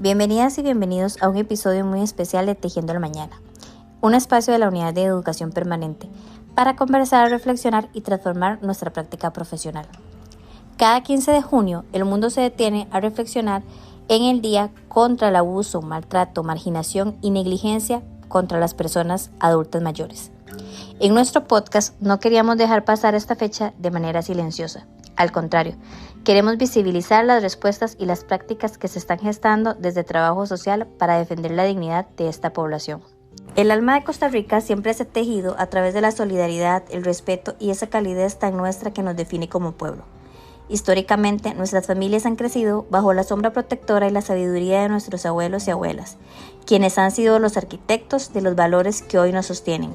Bienvenidas y bienvenidos a un episodio muy especial de Tejiendo el Mañana, un espacio de la Unidad de Educación Permanente para conversar, reflexionar y transformar nuestra práctica profesional. Cada 15 de junio, el mundo se detiene a reflexionar en el Día contra el Abuso, Maltrato, Marginación y Negligencia contra las personas adultas mayores. En nuestro podcast no queríamos dejar pasar esta fecha de manera silenciosa. Al contrario, queremos visibilizar las respuestas y las prácticas que se están gestando desde trabajo social para defender la dignidad de esta población. El alma de Costa Rica siempre se ha tejido a través de la solidaridad, el respeto y esa calidez tan nuestra que nos define como pueblo. Históricamente, nuestras familias han crecido bajo la sombra protectora y la sabiduría de nuestros abuelos y abuelas, quienes han sido los arquitectos de los valores que hoy nos sostienen.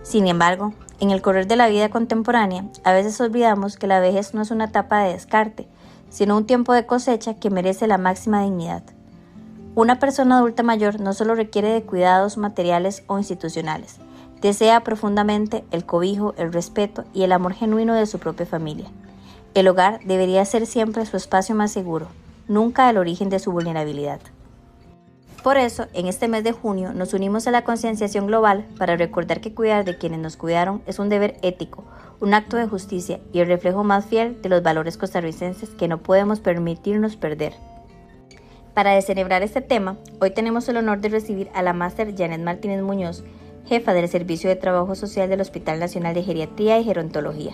Sin embargo, en el correr de la vida contemporánea, a veces olvidamos que la vejez no es una etapa de descarte, sino un tiempo de cosecha que merece la máxima dignidad. Una persona adulta mayor no solo requiere de cuidados materiales o institucionales, desea profundamente el cobijo, el respeto y el amor genuino de su propia familia. El hogar debería ser siempre su espacio más seguro, nunca el origen de su vulnerabilidad. Por eso, en este mes de junio, nos unimos a la concienciación global para recordar que cuidar de quienes nos cuidaron es un deber ético, un acto de justicia y el reflejo más fiel de los valores costarricenses que no podemos permitirnos perder. Para descelebrar este tema, hoy tenemos el honor de recibir a la máster Janet Martínez Muñoz, jefa del Servicio de Trabajo Social del Hospital Nacional de Geriatría y Gerontología.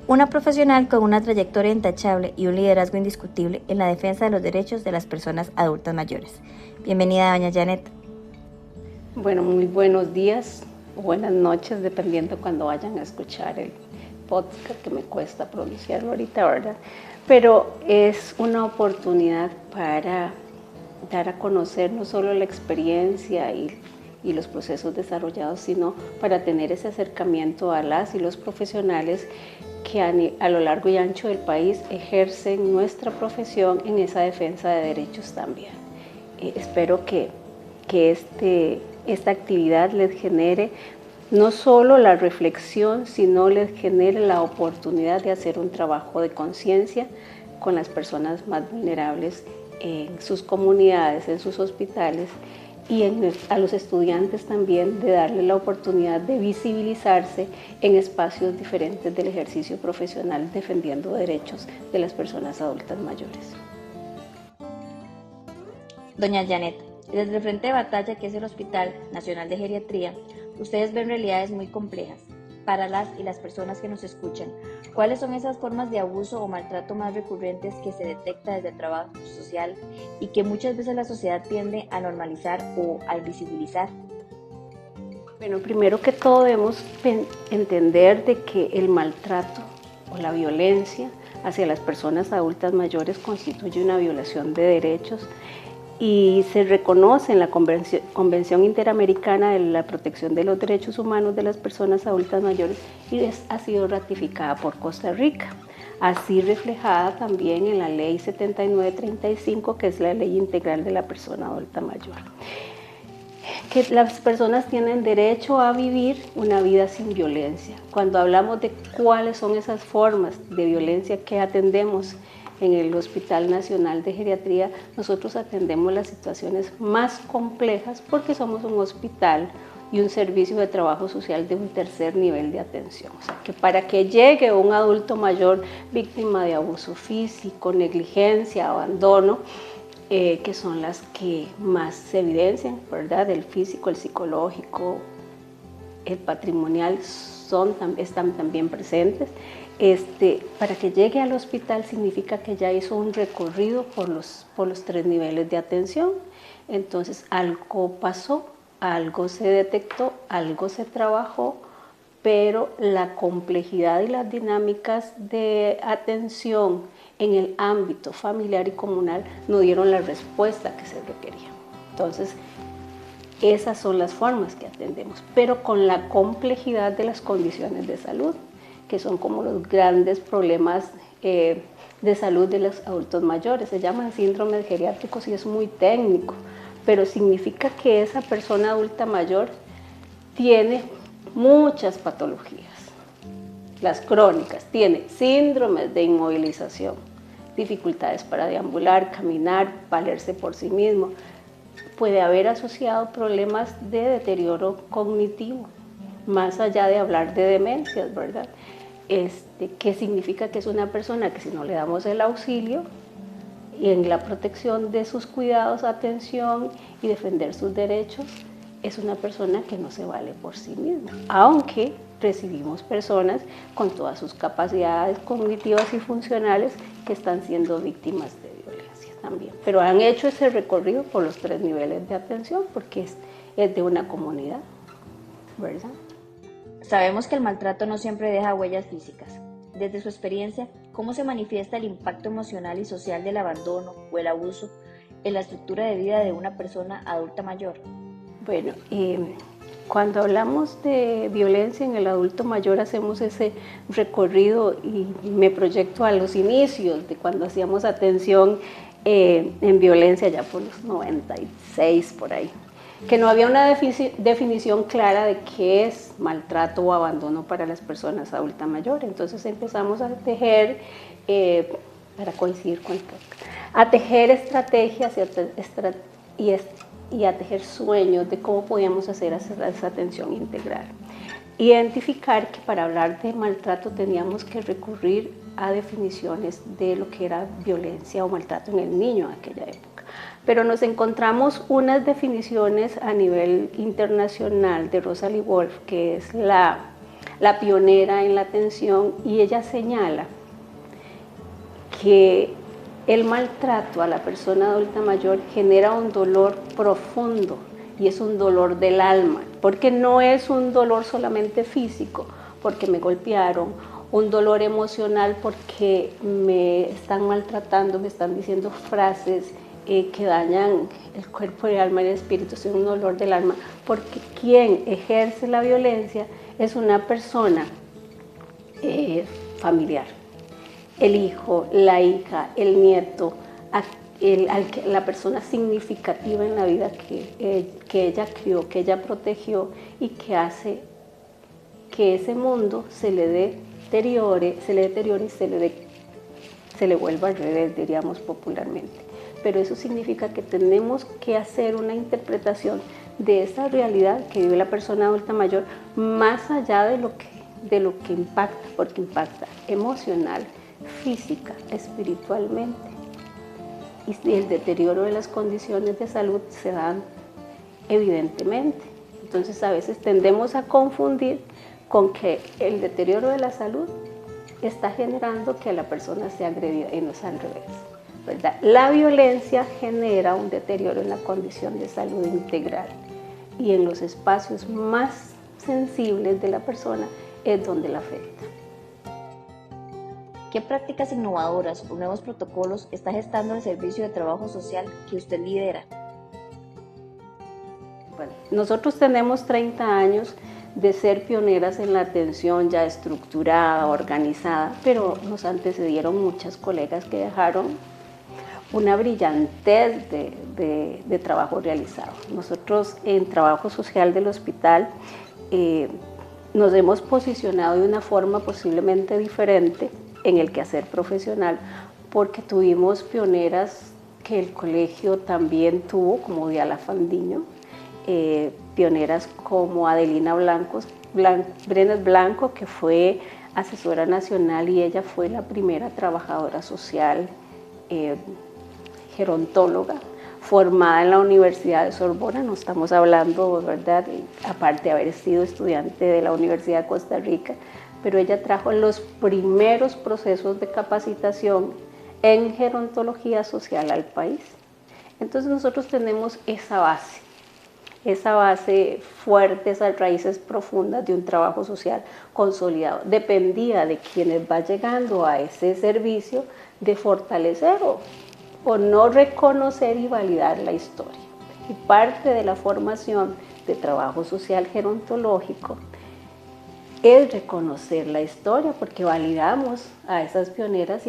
Una profesional con una trayectoria intachable y un liderazgo indiscutible en la defensa de los derechos de las personas adultas mayores. Bienvenida, doña Janet. Bueno, muy buenos días o buenas noches, dependiendo cuando vayan a escuchar el podcast, que me cuesta pronunciarlo ahorita, ¿verdad? Pero es una oportunidad para dar a conocer no solo la experiencia y los procesos desarrollados, sino para tener ese acercamiento a las y los profesionales que a lo largo y ancho del país ejercen nuestra profesión en esa defensa de derechos también. Espero que esta actividad les genere no solo la reflexión, sino les genere la oportunidad de hacer un trabajo de conciencia con las personas más vulnerables en sus comunidades, en sus hospitales, y a los estudiantes también de darle la oportunidad de visibilizarse en espacios diferentes del ejercicio profesional defendiendo derechos de las personas adultas mayores. Doña Janet, desde el frente de batalla que es el Hospital Nacional de Geriatría, ustedes ven realidades muy complejas para las y las personas que nos escuchan. ¿Cuáles son esas formas de abuso o maltrato más recurrentes que se detecta desde el trabajo social y que muchas veces la sociedad tiende a normalizar o a invisibilizar? Bueno, primero que todo debemos entender de que el maltrato o la violencia hacia las personas adultas mayores constituye una violación de derechos y se reconoce en la Convención Interamericana de la Protección de los Derechos Humanos de las Personas Adultas Mayores y ha sido ratificada por Costa Rica, así reflejada también en la Ley 7935, que es la Ley Integral de la Persona Adulta Mayor. Que las personas tienen derecho a vivir una vida sin violencia. Cuando hablamos de cuáles son esas formas de violencia que atendemos en el Hospital Nacional de Geriatría, nosotros atendemos las situaciones más complejas porque somos un hospital y un servicio de trabajo social de un tercer nivel de atención. O sea, que para que llegue un adulto mayor víctima de abuso físico, negligencia, abandono, que son las que más se evidencian, ¿verdad? El físico, el psicológico, el patrimonial están también presentes. Para que llegue al hospital significa que ya hizo un recorrido por los 3 niveles de atención. Entonces algo pasó, algo se detectó, algo se trabajó, pero la complejidad y las dinámicas de atención en el ámbito familiar y comunal no dieron la respuesta que se requería. Entonces, esas son las formas que atendemos, pero con la complejidad de las condiciones de salud, que son como los grandes problemas de salud de los adultos mayores. Se llaman síndromes geriátricos y es muy técnico, pero significa que esa persona adulta mayor tiene muchas patologías. Las crónicas, tiene síndromes de inmovilización, dificultades para deambular, caminar, valerse por sí mismo. Puede haber asociado problemas de deterioro cognitivo, más allá de hablar de demencias, ¿verdad? ¿Qué significa? Que es una persona que si no le damos el auxilio y en la protección de sus cuidados, atención y defender sus derechos, es una persona que no se vale por sí misma, aunque recibimos personas con todas sus capacidades cognitivas y funcionales que están siendo víctimas de violencia también. Pero han hecho ese recorrido por los 3 niveles de atención porque es de una comunidad, ¿verdad? Sabemos que el maltrato no siempre deja huellas físicas. Desde su experiencia, ¿cómo se manifiesta el impacto emocional y social del abandono o el abuso en la estructura de vida de una persona adulta mayor? Bueno, cuando hablamos de violencia en el adulto mayor hacemos ese recorrido y me proyecto a los inicios de cuando hacíamos atención en violencia ya por los 96 por ahí, que no había una definición clara de qué es maltrato o abandono para las personas adultas mayores. Entonces empezamos a tejer, para coincidir con el podcast, a tejer estrategias y a tejer sueños de cómo podíamos hacer esa atención integral. Identificar que para hablar de maltrato teníamos que recurrir a definiciones de lo que era violencia o maltrato en el niño en aquella época. Pero nos encontramos unas definiciones a nivel internacional de Rosalie Wolf, que es la pionera en la atención, y ella señala que el maltrato a la persona adulta mayor genera un dolor profundo y es un dolor del alma, porque no es un dolor solamente físico, porque me golpearon, un dolor emocional porque me están maltratando, me están diciendo frases que dañan el cuerpo, el alma y el espíritu, es un dolor del alma, porque quien ejerce la violencia es una persona familiar. El hijo, la hija, el nieto, la persona significativa en la vida que ella crió, que ella protegió y que hace que ese mundo se le deteriore y se le vuelva al revés, diríamos popularmente. Pero eso significa que tenemos que hacer una interpretación de esa realidad que vive la persona adulta mayor, más allá de lo que impacta, porque impacta emocional, física, espiritualmente, y el deterioro de las condiciones de salud se dan evidentemente. Entonces a veces tendemos a confundir con que el deterioro de la salud está generando que la persona sea agredida, y no es al revés, ¿verdad? La violencia genera un deterioro en la condición de salud integral, y en los espacios más sensibles de la persona es donde la afecta. ¿Qué prácticas innovadoras o nuevos protocolos está gestando el servicio de trabajo social que usted lidera? Bueno, nosotros tenemos 30 años de ser pioneras en la atención ya estructurada, organizada, pero nos antecedieron muchas colegas que dejaron una brillantez de trabajo realizado. Nosotros en trabajo social del hospital nos hemos posicionado de una forma posiblemente diferente en el quehacer profesional, porque tuvimos pioneras que el colegio también tuvo, como Diala Fandiño, pioneras como Adelina Brenes Blanco, que fue asesora nacional y ella fue la primera trabajadora social gerontóloga formada en la Universidad de Sorbona. No estamos hablando, ¿verdad?, aparte de haber sido estudiante de la Universidad de Costa Rica, pero ella trajo los primeros procesos de capacitación en gerontología social al país. Entonces nosotros tenemos esa base fuerte, esas raíces profundas de un trabajo social consolidado. Dependía de quienes va llegando a ese servicio de fortalecer o no reconocer y validar la historia. Y parte de la formación de trabajo social gerontológico es reconocer la historia, porque validamos a esas pioneras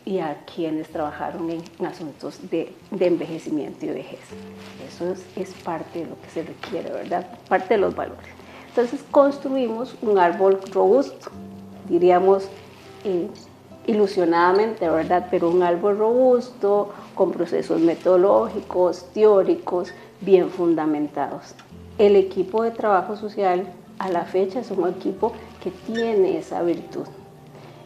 y a quienes trabajaron en asuntos de envejecimiento y vejez. Eso es parte de lo que se requiere, ¿verdad? Parte de los valores. Entonces construimos un árbol robusto, diríamos, ilusionadamente, ¿verdad? Pero un árbol robusto, con procesos metodológicos, teóricos, bien fundamentados. El equipo de trabajo social a la fecha es un equipo que tiene esa virtud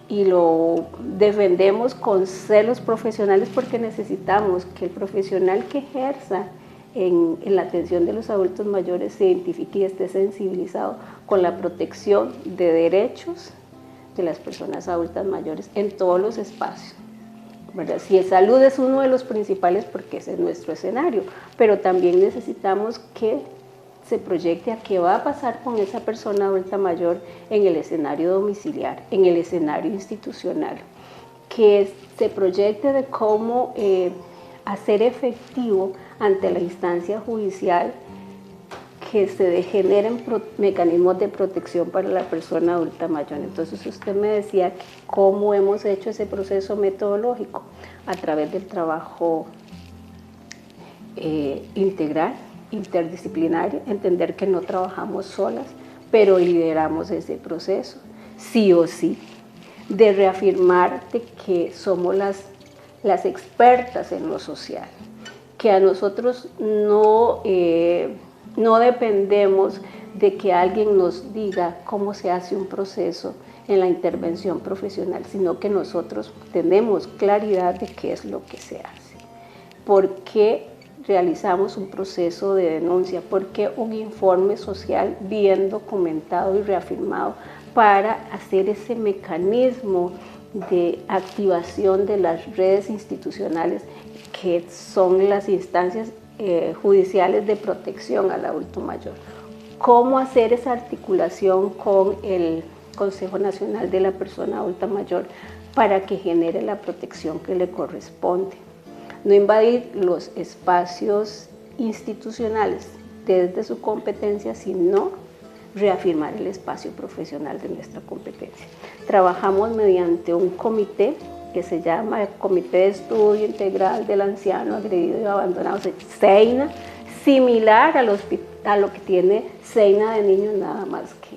y lo defendemos con celos profesionales porque necesitamos que el profesional que ejerza en la atención de los adultos mayores se identifique y esté sensibilizado con la protección de derechos de las personas adultas mayores en todos los espacios, ¿verdad? Si salud es uno de los principales porque ese es nuestro escenario, pero también necesitamos que se proyecte a qué va a pasar con esa persona adulta mayor en el escenario domiciliar, en el escenario institucional, que se proyecte de cómo hacer efectivo ante la instancia judicial que se generen mecanismos de protección para la persona adulta mayor. Entonces usted me decía cómo hemos hecho ese proceso metodológico a través del trabajo integral, interdisciplinario, entender que no trabajamos solas, pero lideramos ese proceso, sí o sí, de reafirmar de que somos las expertas en lo social, que a nosotros no dependemos de que alguien nos diga cómo se hace un proceso en la intervención profesional, sino que nosotros tenemos claridad de qué es lo que se hace. ¿Por qué realizamos un proceso de denuncia? ¿Por qué un informe social bien documentado y reafirmado para hacer ese mecanismo de activación de las redes institucionales que son las instancias judiciales de protección al adulto mayor? ¿Cómo hacer esa articulación con el Consejo Nacional de la Persona Adulta Mayor para que genere la protección que le corresponde? No invadir los espacios institucionales desde su competencia, sino reafirmar el espacio profesional de nuestra competencia. Trabajamos mediante un comité que se llama el Comité de Estudio Integral del Anciano Agredido y Abandonado, CEINA, similar a lo que tiene CEINA de niños, nada más que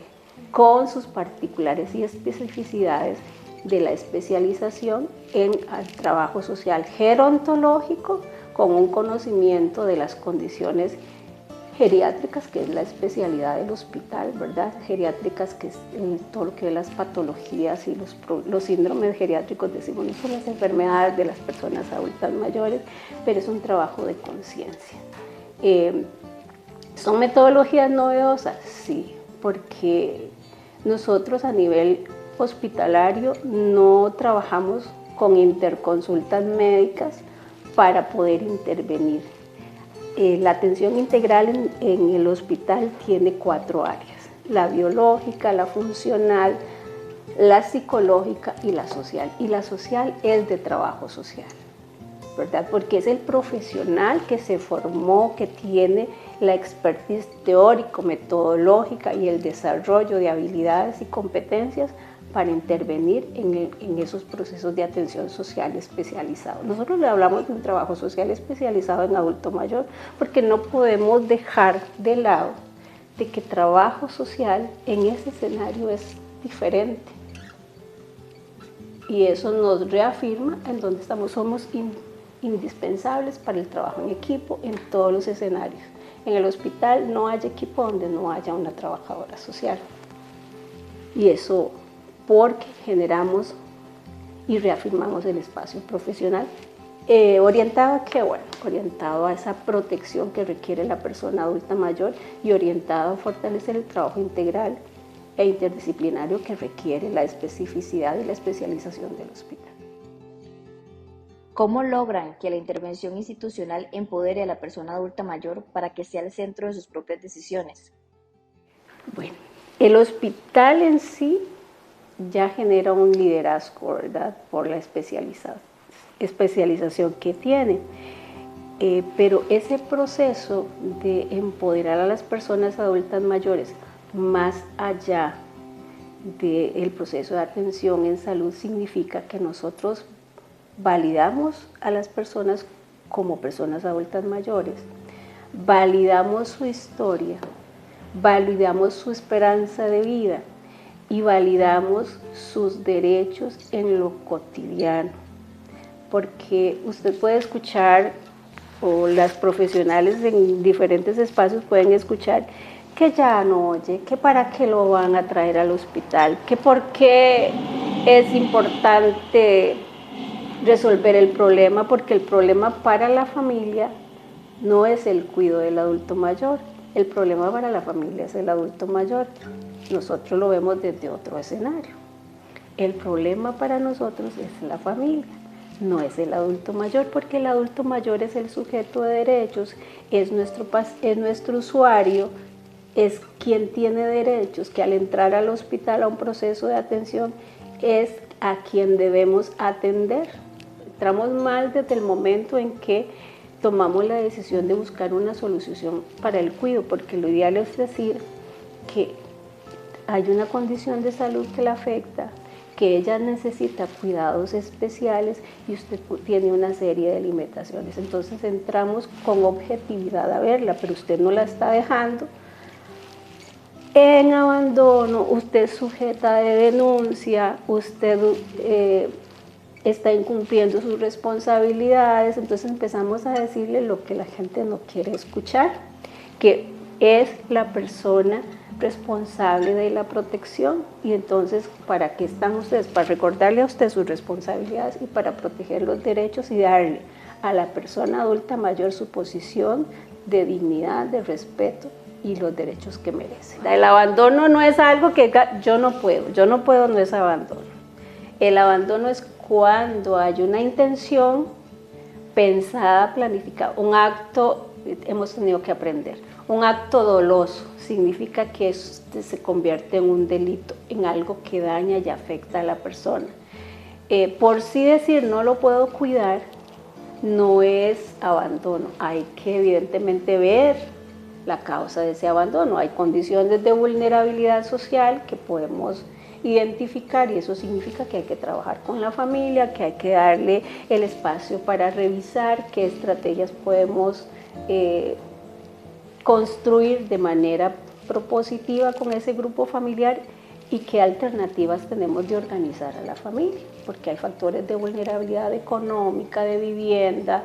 con sus particulares y especificidades de la especialización en el trabajo social gerontológico, con un conocimiento de las condiciones geriátricas, que es la especialidad del hospital, ¿verdad? Geriátricas, que es todo lo que es las patologías y los síndromes geriátricos, decimos, no son las enfermedades de las personas adultas mayores, pero es un trabajo de conciencia. ¿Son metodologías novedosas? Sí, porque nosotros a nivel hospitalario no trabajamos con interconsultas médicas para poder intervenir. La atención integral en el hospital tiene 4 áreas: la biológica, la funcional, la psicológica y la social. Y la social es de trabajo social, ¿verdad? Porque es el profesional que se formó, que tiene la expertise teórico-metodológica y el desarrollo de habilidades y competencias para intervenir en esos procesos de atención social especializado. Nosotros le hablamos de un trabajo social especializado en adulto mayor porque no podemos dejar de lado de que trabajo social en ese escenario es diferente. Y eso nos reafirma en donde estamos. Somos indispensables para el trabajo en equipo en todos los escenarios. En el hospital no hay equipo donde no haya una trabajadora social. Y eso porque generamos y reafirmamos el espacio profesional orientado a qué, bueno, orientado a esa protección que requiere la persona adulta mayor y orientado a fortalecer el trabajo integral e interdisciplinario que requiere la especificidad y la especialización del hospital. ¿Cómo logran que la intervención institucional empodere a la persona adulta mayor para que sea el centro de sus propias decisiones? Bueno, el hospital en sí ya genera un liderazgo, ¿verdad? Por la especialización que tiene. Pero ese proceso de empoderar a las personas adultas mayores más allá del proceso de atención en salud significa que nosotros validamos a las personas como personas adultas mayores, validamos su historia, validamos su esperanza de vida y validamos sus derechos en lo cotidiano. Porque usted puede escuchar, o las profesionales en diferentes espacios pueden escuchar, que ya no oye, que para qué lo van a traer al hospital, que por qué es importante resolver el problema, porque el problema para la familia no es el cuidado del adulto mayor, el problema para la familia es el adulto mayor. Nosotros lo vemos desde otro escenario. El problema para nosotros es la familia, no es el adulto mayor, porque el adulto mayor es el sujeto de derechos, es nuestro usuario, es quien tiene derechos, que al entrar al hospital a un proceso de atención es a quien debemos atender. Entramos mal desde el momento en que tomamos la decisión de buscar una solución para el cuidado, porque lo ideal es decir que hay una condición de salud que la afecta, que ella necesita cuidados especiales y usted tiene una serie de limitaciones. Entonces entramos con objetividad a verla, pero usted no la está dejando en abandono, usted es sujeta de denuncia, usted está incumpliendo sus responsabilidades, entonces empezamos a decirle lo que la gente no quiere escuchar, que es la persona responsable de la protección. Y entonces, ¿para qué están ustedes? Para recordarle a usted sus responsabilidades y para proteger los derechos y darle a la persona adulta mayor su posición de dignidad, de respeto y los derechos que merece. El abandono no es algo que yo no puedo no es abandono. El abandono es cuando hay una intención pensada, planificada, un acto, hemos tenido que aprender, un acto doloso, significa que eso se convierte en un delito, en algo que daña y afecta a la persona. Por sí decir no lo puedo cuidar, no es abandono, hay que evidentemente ver la causa de ese abandono, hay condiciones de vulnerabilidad social que podemos identificar y eso significa que hay que trabajar con la familia, que hay que darle el espacio para revisar qué estrategias podemos construir de manera propositiva con ese grupo familiar y qué alternativas tenemos de organizar a la familia, porque hay factores de vulnerabilidad económica, de vivienda,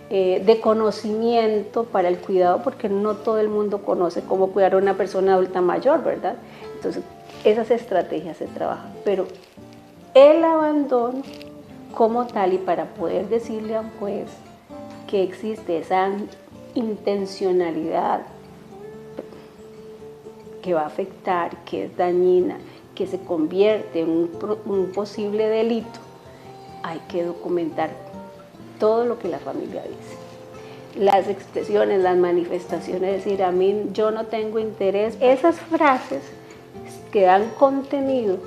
de conocimiento para el cuidado, porque no todo el mundo conoce cómo cuidar a una persona adulta mayor, ¿verdad? Entonces, esas estrategias se trabajan, pero el abandono como tal, y para poder decirle a un juez que existe esa intencionalidad que va a afectar, que es dañina, que se convierte en un posible delito, hay que documentar todo lo que la familia dice. Las expresiones, las manifestaciones, decir a mí yo no tengo interés, esas frases que dan contenido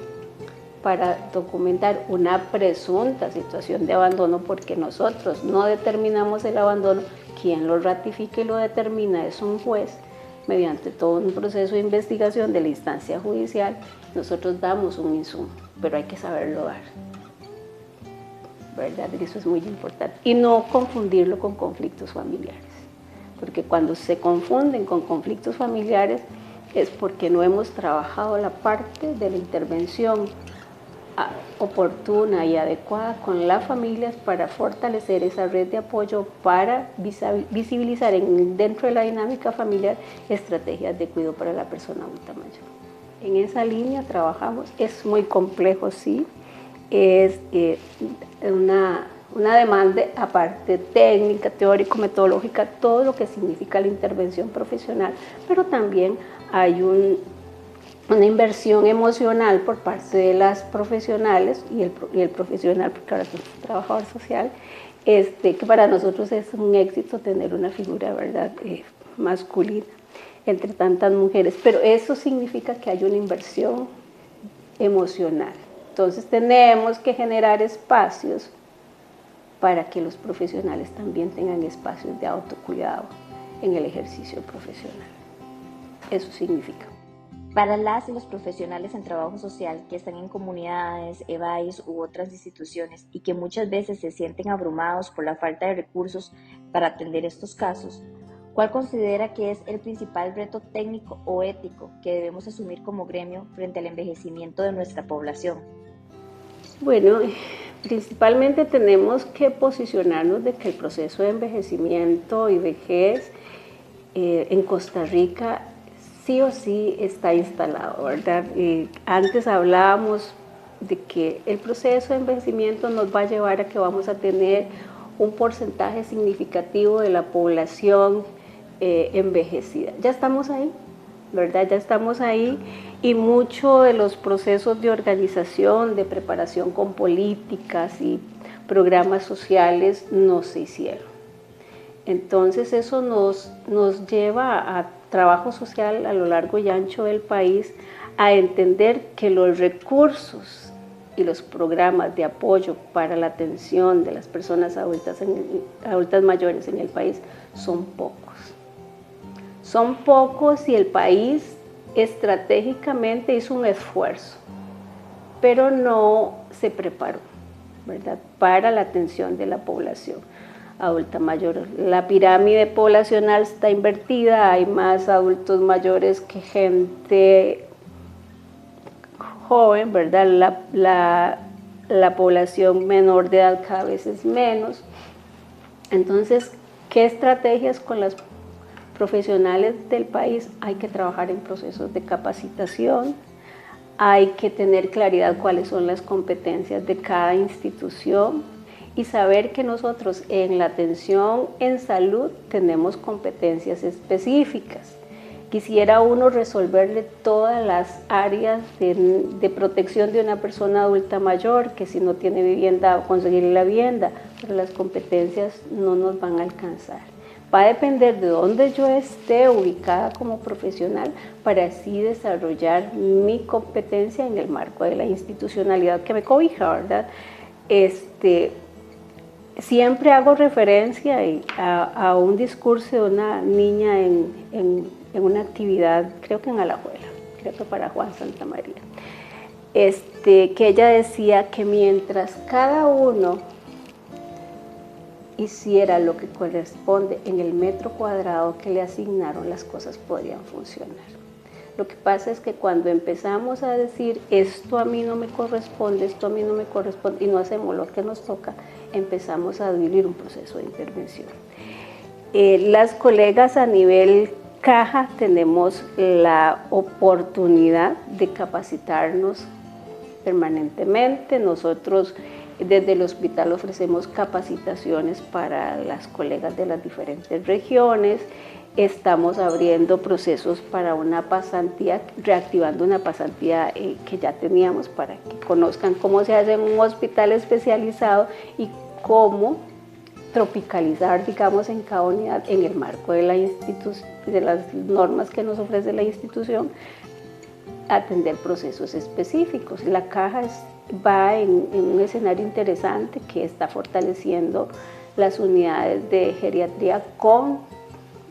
para documentar una presunta situación de abandono, porque nosotros no determinamos el abandono, quien lo ratifica y lo determina es un juez, mediante todo un proceso de investigación de la instancia judicial, nosotros damos un insumo, pero hay que saberlo dar, ¿verdad? Y eso es muy importante. Y no confundirlo con conflictos familiares, porque cuando se confunden con conflictos familiares es porque no hemos trabajado la parte de la intervención oportuna y adecuada con las familias para fortalecer esa red de apoyo, para visibilizar dentro de la dinámica familiar estrategias de cuidado para la persona adulta mayor. En esa línea trabajamos, es muy complejo, sí, es una demanda aparte técnica, teórico, metodológica, todo lo que significa la intervención profesional, pero también hay una inversión emocional por parte de las profesionales y el profesional, porque ahora es un trabajador social, que para nosotros es un éxito tener una figura, ¿verdad?, masculina entre tantas mujeres, pero eso significa que hay una inversión emocional. Entonces tenemos que generar espacios para que los profesionales también tengan espacios de autocuidado en el ejercicio profesional. Eso significa. Para las y los profesionales en trabajo social que están en comunidades, EBAIS u otras instituciones y que muchas veces se sienten abrumados por la falta de recursos para atender estos casos, ¿Cuál considera que es el principal reto técnico o ético que debemos asumir como gremio frente al envejecimiento de nuestra población? Bueno, principalmente tenemos que posicionarnos de que el proceso de envejecimiento y vejez en Costa Rica sí o sí está instalado, ¿verdad? Antes hablábamos de que el proceso de envejecimiento nos va a llevar a que vamos a tener un porcentaje significativo de la población envejecida. Ya estamos ahí, ¿verdad? Ya estamos ahí y muchos de los procesos de organización, de preparación con políticas y programas sociales no se hicieron. Entonces eso nos lleva a trabajo social a lo largo y ancho del país a entender que los recursos y los programas de apoyo para la atención de las personas adultas mayores en el país son pocos. Son pocos y el país estratégicamente hizo un esfuerzo, pero no se preparó, ¿verdad?, para la atención de la población adulta mayor. La pirámide poblacional está invertida, hay más adultos mayores que gente joven, ¿verdad? La población menor de edad cada vez es menos. Entonces, ¿qué estrategias con las profesionales del país? Hay que trabajar en procesos de capacitación, hay que tener claridad cuáles son las competencias de cada institución y saber que nosotros en la atención en salud tenemos competencias específicas. Quisiera uno resolverle todas las áreas de protección de una persona adulta mayor, que si no tiene vivienda, conseguirle la vivienda, pero las competencias no nos van a alcanzar. Va a depender de dónde yo esté ubicada como profesional para así desarrollar mi competencia en el marco de la institucionalidad que me cobija, ¿verdad? Siempre hago referencia a un discurso de una niña en una actividad, creo que en Alajuela, creo que para Juan Santamaría, que ella decía que mientras cada uno hiciera lo que corresponde en el metro cuadrado que le asignaron, las cosas podrían funcionar. Lo que pasa es que cuando empezamos a decir esto a mí no me corresponde, esto a mí no me corresponde y no hacemos lo que nos toca, empezamos a vivir un proceso de intervención. Las colegas a nivel caja tenemos la oportunidad de capacitarnos permanentemente. Nosotros desde el hospital ofrecemos capacitaciones para las colegas de las diferentes regiones. Estamos abriendo procesos para una pasantía, reactivando una pasantía que ya teníamos para que conozcan cómo se hace en un hospital especializado y cómo tropicalizar, digamos, en cada unidad en el marco de las normas que nos ofrece la institución, atender procesos específicos. La caja va en un escenario interesante que está fortaleciendo las unidades de geriatría con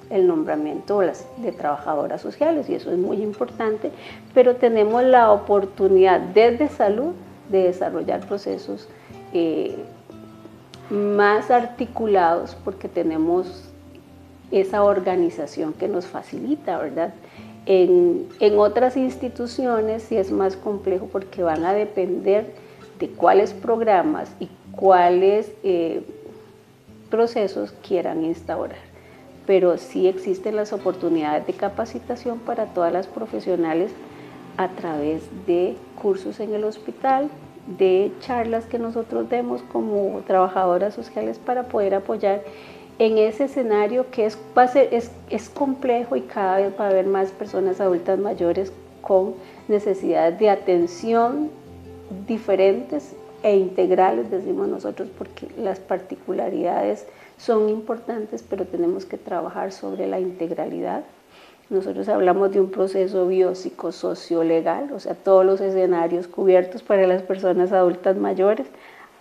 el nombramiento de trabajadoras sociales y eso es muy importante, pero tenemos la oportunidad desde salud de desarrollar procesos más articulados porque tenemos esa organización que nos facilita, ¿verdad? En otras instituciones sí es más complejo porque van a depender de cuáles programas y cuáles procesos quieran instaurar. Pero sí existen las oportunidades de capacitación para todas las profesionales a través de cursos en el hospital, de charlas que nosotros demos como trabajadoras sociales para poder apoyar en ese escenario que es complejo y cada vez va a haber más personas adultas mayores con necesidades de atención diferentes e integrales, decimos nosotros, porque las particularidades son importantes, pero tenemos que trabajar sobre la integralidad. Nosotros hablamos de un proceso biopsicosociolegal, o sea, todos los escenarios cubiertos para las personas adultas mayores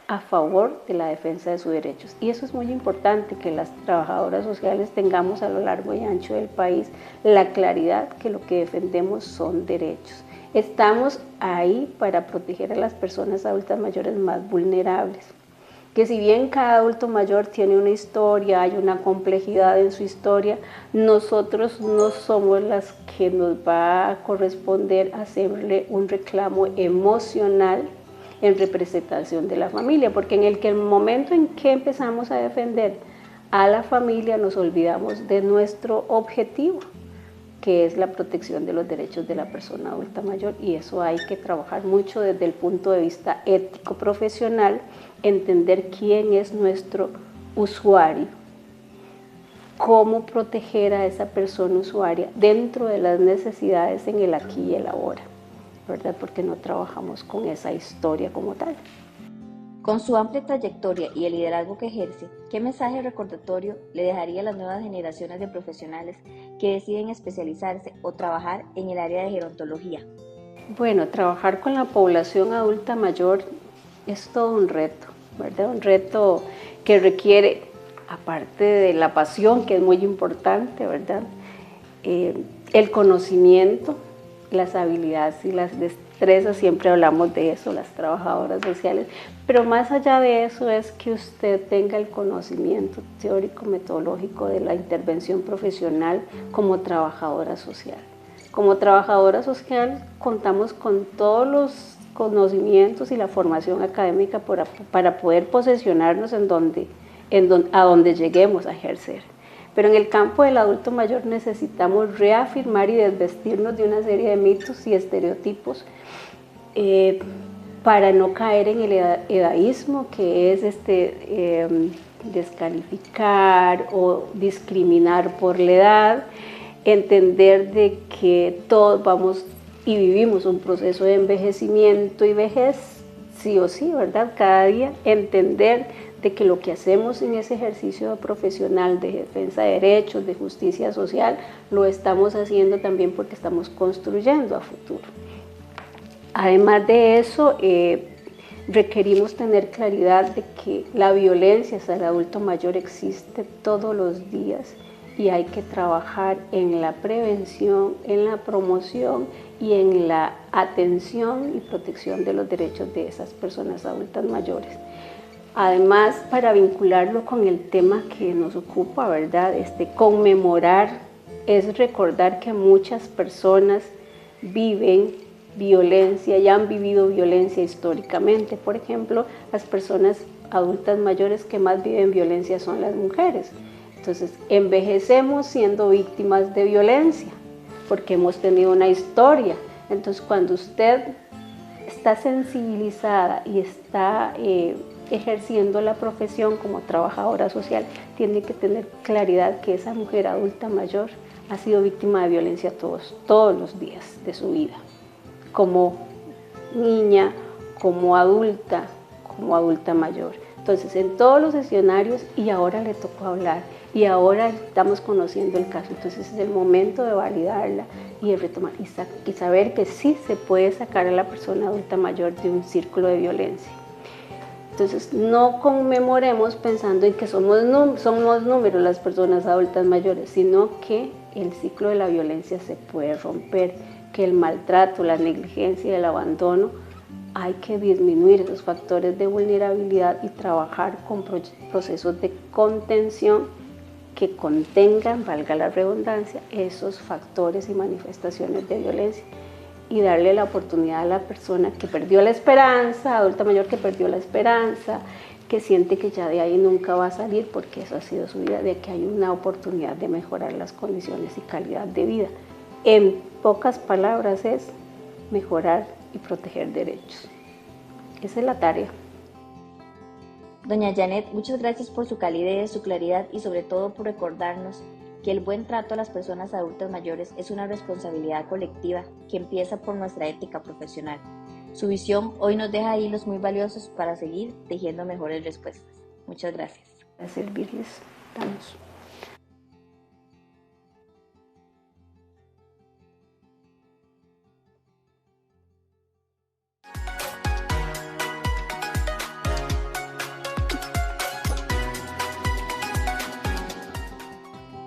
a favor de la defensa de sus derechos. Y eso es muy importante, que las trabajadoras sociales tengamos a lo largo y ancho del país la claridad que lo que defendemos son derechos. Estamos ahí para proteger a las personas adultas mayores más vulnerables. que si bien cada adulto mayor tiene una historia, hay una complejidad en su historia, nosotros no somos las que nos va a corresponder hacerle un reclamo emocional en representación de la familia, porque en el momento en que empezamos a defender a la familia nos olvidamos de nuestro objetivo, que es la protección de los derechos de la persona adulta mayor, y eso hay que trabajar mucho desde el punto de vista ético profesional, entender quién es nuestro usuario, cómo proteger a esa persona usuaria dentro de las necesidades en el aquí y el ahora, ¿verdad? Porque no trabajamos con esa historia como tal. Con su amplia trayectoria y el liderazgo que ejerce, ¿qué mensaje recordatorio le dejaría a las nuevas generaciones de profesionales que deciden especializarse o trabajar en el área de gerontología? Bueno, trabajar con la población adulta mayor es todo un reto, ¿verdad? Un reto que requiere, aparte de la pasión, que es muy importante, ¿verdad? El conocimiento, las habilidades y las destrezas, siempre hablamos de eso, las trabajadoras sociales, pero más allá de eso es que usted tenga el conocimiento teórico metodológico de la intervención profesional como trabajadora social. Como trabajadora social contamos con todos los conocimientos y la formación académica para poder posesionarnos a donde lleguemos a ejercer. Pero en el campo del adulto mayor necesitamos reafirmar y desvestirnos de una serie de mitos y estereotipos para no caer en el edadismo, que es descalificar o discriminar por la edad, entender de que todos vamos y vivimos un proceso de envejecimiento y vejez, sí o sí, ¿verdad? Cada día entender de que lo que hacemos en ese ejercicio profesional de defensa de derechos, de justicia social, lo estamos haciendo también porque estamos construyendo a futuro. Además de eso, requerimos tener claridad de que la violencia hacia el adulto mayor existe todos los días y hay que trabajar en la prevención, en la promoción y en la atención y protección de los derechos de esas personas adultas mayores. Además, para vincularlo con el tema que nos ocupa, ¿verdad? Conmemorar es recordar que muchas personas viven violencia y han vivido violencia históricamente. Por ejemplo, las personas adultas mayores que más viven violencia son las mujeres. Entonces, envejecemos siendo víctimas de violencia porque hemos tenido una historia. Entonces, cuando usted está sensibilizada y está ejerciendo la profesión como trabajadora social, tiene que tener claridad que esa mujer adulta mayor ha sido víctima de violencia todos los días de su vida, como niña, como adulta mayor. Entonces, en todos los escenarios, y ahora le tocó hablar, y ahora estamos conociendo el caso, entonces es el momento de validarla y de retomar, y saber que sí se puede sacar a la persona adulta mayor de un círculo de violencia. Entonces, no conmemoremos pensando en que somos números las personas adultas mayores, sino que el ciclo de la violencia se puede romper, que el maltrato, la negligencia y el abandono, hay que disminuir esos factores de vulnerabilidad y trabajar con procesos de contención que contengan, valga la redundancia, esos factores y manifestaciones de violencia, y darle la oportunidad a la persona que perdió la esperanza, adulta mayor que perdió la esperanza, que siente que ya de ahí nunca va a salir porque eso ha sido su vida, de que hay una oportunidad de mejorar las condiciones y calidad de vida. En pocas palabras es mejorar y proteger derechos. Esa es la tarea. Doña Janet, muchas gracias por su calidez, su claridad y sobre todo por recordarnos que el buen trato a las personas adultas mayores es una responsabilidad colectiva que empieza por nuestra ética profesional. Su visión hoy nos deja hilos muy valiosos para seguir tejiendo mejores respuestas. Muchas gracias. A servirles, estamos.